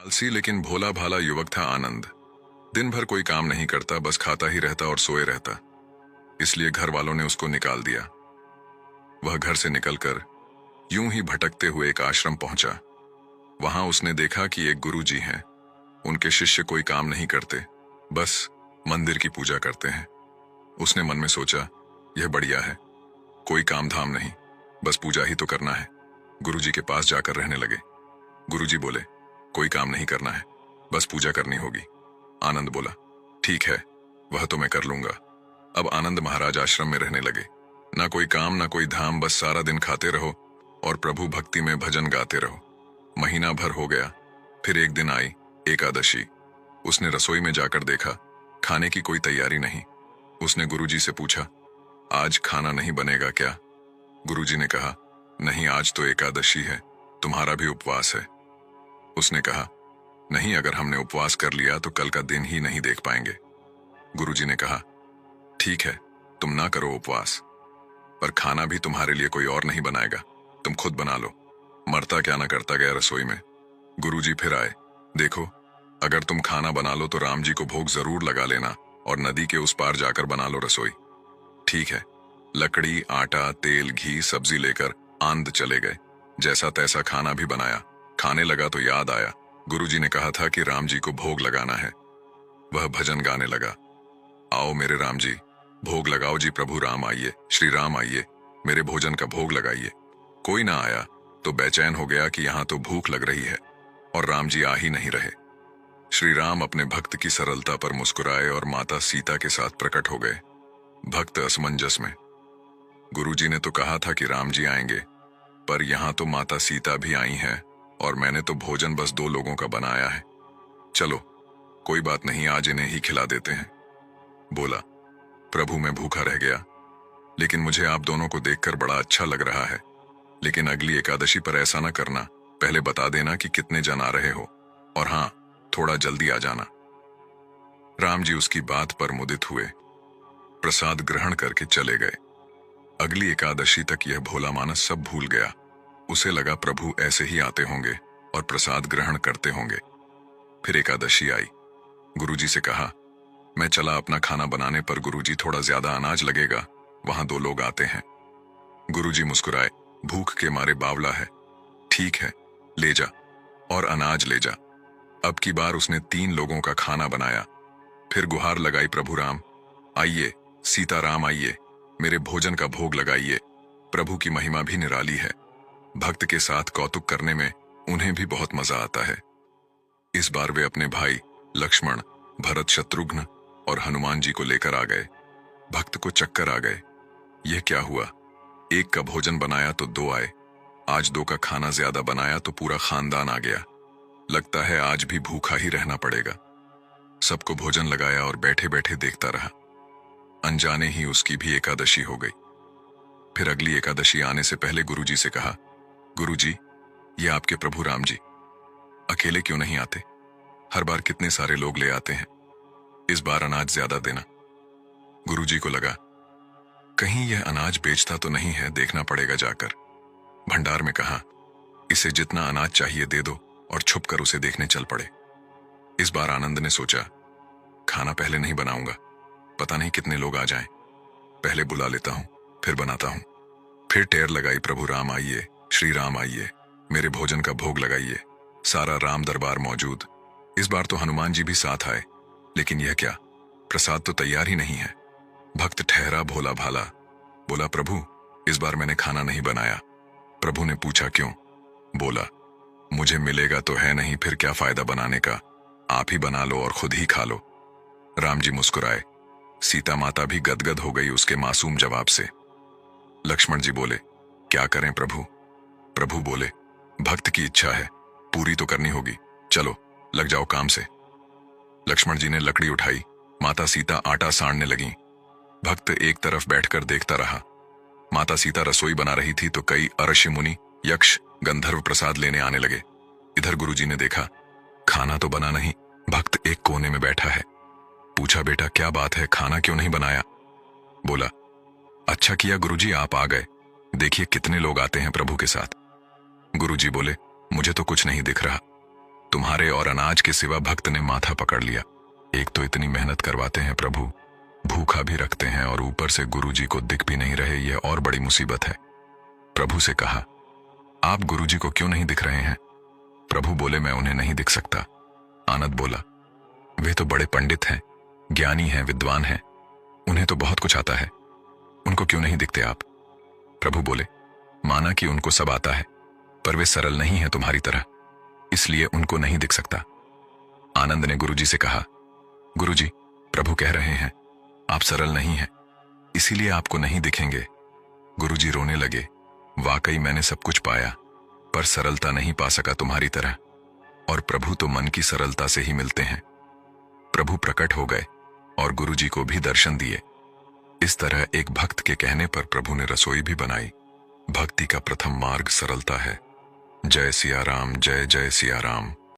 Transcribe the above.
आलसी लेकिन भोला भाला युवक था आनंद। दिन भर कोई काम नहीं करता, बस खाता ही रहता और सोए रहता। इसलिए घर वालों ने उसको निकाल दिया। वह घर से निकलकर यूं ही भटकते हुए एक आश्रम पहुंचा। वहां उसने देखा कि एक गुरुजी हैं। उनके शिष्य कोई काम नहीं करते, बस मंदिर की पूजा करते हैं। उसने मन में सोचा, यह बढ़िया है, कोई काम धाम नहीं, बस पूजा ही तो करना है। गुरुजी के पास जाकर रहने लगे। गुरुजी बोले, कोई काम नहीं करना है, बस पूजा करनी होगी। आनंद बोला, ठीक है, वह तो मैं कर लूंगा। अब आनंद महाराज आश्रम में रहने लगे। ना कोई काम ना कोई धाम, बस सारा दिन खाते रहो और प्रभु भक्ति में भजन गाते रहो। महीना भर हो गया। फिर एक दिन आई एकादशी। उसने रसोई में जाकर देखा, खाने की कोई तैयारी नहीं। उसने गुरुजी से पूछा, आज खाना नहीं बनेगा क्या? गुरुजी ने कहा, नहीं, आज तो एकादशी है, तुम्हारा भी उपवास है। उसने कहा, नहीं, अगर हमने उपवास कर लिया तो कल का दिन ही नहीं देख पाएंगे। गुरुजी ने कहा, ठीक है, तुम ना करो उपवास, पर खाना भी तुम्हारे लिए कोई और नहीं बनाएगा, तुम खुद बना लो। मरता क्या ना करता गया रसोई में। गुरुजी फिर आए, देखो, अगर तुम खाना बना लो तो राम जी को भोग जरूर लगा लेना और नदी के उस पार जाकर बना लो रसोई। ठीक है। लकड़ी, आटा, तेल, घी, सब्जी लेकर आंध चले गए। जैसा तैसा खाना भी बनाया। खाने लगा तो याद आया, गुरुजी ने कहा था कि राम जी को भोग लगाना है। वह भजन गाने लगा, आओ मेरे राम जी, भोग लगाओ जी, प्रभु राम आइए, श्री राम आइए, मेरे भोजन का भोग लगाइए। कोई ना आया तो बेचैन हो गया कि यहां तो भूख लग रही है और राम जी आ ही नहीं रहे। श्री राम अपने भक्त की सरलता पर मुस्कुराए और माता सीता के साथ प्रकट हो गए। भक्त असमंजस में। गुरुजी ने तो कहा था कि राम जी आएंगे, पर यहां तो माता सीता भी आई हैं और मैंने तो भोजन बस 2 लोगों का बनाया है। चलो, कोई बात नहीं, आज इन्हें ही खिला देते हैं। बोला, प्रभु मैं भूखा रह गया, लेकिन मुझे आप दोनों को देखकर बड़ा अच्छा लग रहा है। लेकिन अगली एकादशी पर ऐसा ना करना, पहले बता देना कि कितने जन आ रहे हो, और हाँ, थोड़ा जल्दी आ जाना। राम जी उसकी बात पर मुदित हुए, प्रसाद ग्रहण करके चले गए। अगली एकादशी तक यह भोला मानस सब भूल गया। उसे लगा प्रभु ऐसे ही आते होंगे और प्रसाद ग्रहण करते होंगे। फिर एकादशी आई। गुरुजी से कहा, मैं चला अपना खाना बनाने, पर गुरुजी थोड़ा ज्यादा अनाज लगेगा, वहां 2 लोग आते हैं। गुरुजी मुस्कुराए, भूख के मारे बावला है, ठीक है, ले जा और अनाज ले जा। अब की बार उसने 3 लोगों का खाना बनाया। फिर गुहार लगाई, प्रभु राम आइए, सीताराम आइए, मेरे भोजन का भोग लगाइए। प्रभु की महिमा भी निराली है। भक्त के साथ कौतुक करने में उन्हें भी बहुत मजा आता है। इस बार वे अपने भाई लक्ष्मण, भरत, शत्रुघ्न और हनुमान जी को लेकर आ गए। भक्त को चक्कर आ गए, यह क्या हुआ? एक का भोजन बनाया तो 2 आए, आज 2 का खाना ज्यादा बनाया तो पूरा खानदान आ गया। लगता है आज भी भूखा ही रहना पड़ेगा। सबको भोजन लगाया और बैठे बैठे देखता रहा। अनजाने ही उसकी भी एकादशी हो गई। फिर अगली एकादशी आने से पहले गुरुजी से कहा, गुरुजी, ये आपके प्रभु राम जी अकेले क्यों नहीं आते? हर बार कितने सारे लोग ले आते हैं, इस बार अनाज ज्यादा देना। गुरुजी को लगा, कहीं यह अनाज बेचता तो नहीं है, देखना पड़ेगा जाकर। भंडार में कहा, इसे जितना अनाज चाहिए दे दो, और छुपकर उसे देखने चल पड़े। इस बार आनंद ने सोचा, खाना पहले नहीं बनाऊंगा, पता नहीं कितने लोग आ जाएं, पहले बुला लेता हूं, फिर बनाता हूं। फिर टेर लगाई, प्रभु राम आइए, श्री राम आइए, मेरे भोजन का भोग लगाइए। सारा राम दरबार मौजूद। इस बार तो हनुमान जी भी साथ आए, लेकिन यह क्या, प्रसाद तो तैयार ही नहीं है। भक्त ठहरा भोला भाला, बोला, प्रभु इस बार मैंने खाना नहीं बनाया। प्रभु ने पूछा, क्यों? बोला, मुझे मिलेगा तो है नहीं, फिर क्या फायदा बनाने का, आप ही बना लो और खुद ही खा लो। राम जी मुस्कुराए। सीता माता भी गदगद हो गई उसके मासूम जवाब से। लक्ष्मण जी बोले, क्या करें प्रभु? प्रभु बोले, भक्त की इच्छा है, पूरी तो करनी होगी, चलो लग जाओ काम से। लक्ष्मण जी ने लकड़ी उठाई, माता सीता आटा सानने लगी। भक्त एक तरफ बैठकर देखता रहा। माता सीता रसोई बना रही थी तो कई ऋषि मुनि, यक्ष, गंधर्व प्रसाद लेने आने लगे। इधर गुरुजी ने देखा, खाना तो बना नहीं, भक्त एक कोने में बैठा है। पूछा, बेटा क्या बात है, खाना क्यों नहीं बनाया? बोला, अच्छा किया गुरुजी आप आ गए, देखिए कितने लोग आते हैं प्रभु के साथ। गुरुजी बोले, मुझे तो कुछ नहीं दिख रहा, तुम्हारे और अनाज के सिवा भक्त ने माथा पकड़ लिया। एक तो इतनी मेहनत करवाते हैं प्रभु, भूखा भी रखते हैं और ऊपर से गुरुजी को दिख भी नहीं रहे, यह और बड़ी मुसीबत है। प्रभु से कहा, आप गुरुजी को क्यों नहीं दिख रहे हैं? प्रभु बोले, मैं उन्हें नहीं दिख सकता। आनंद बोला, वे तो बड़े पंडित हैं, ज्ञानी हैं, विद्वान हैं, उन्हें तो बहुत कुछ आता है, उनको क्यों नहीं दिखते आप? प्रभु बोले, माना कि उनको सब आता है, पर वे सरल नहीं है तुम्हारी तरह, इसलिए उनको नहीं दिख सकता। आनंद ने गुरुजी से कहा, गुरुजी, प्रभु कह रहे हैं आप सरल नहीं हैं, इसीलिए आपको नहीं दिखेंगे। गुरुजी रोने लगे, वाकई मैंने सब कुछ पाया, पर सरलता नहीं पा सका तुम्हारी तरह, और प्रभु तो मन की सरलता से ही मिलते हैं। प्रभु प्रकट हो गए और गुरुजी को भी दर्शन दिए। इस तरह एक भक्त के कहने पर प्रभु ने रसोई भी बनाई। भक्ति का प्रथम मार्ग सरलता है। जय सिया राम, जय जय सिया राम।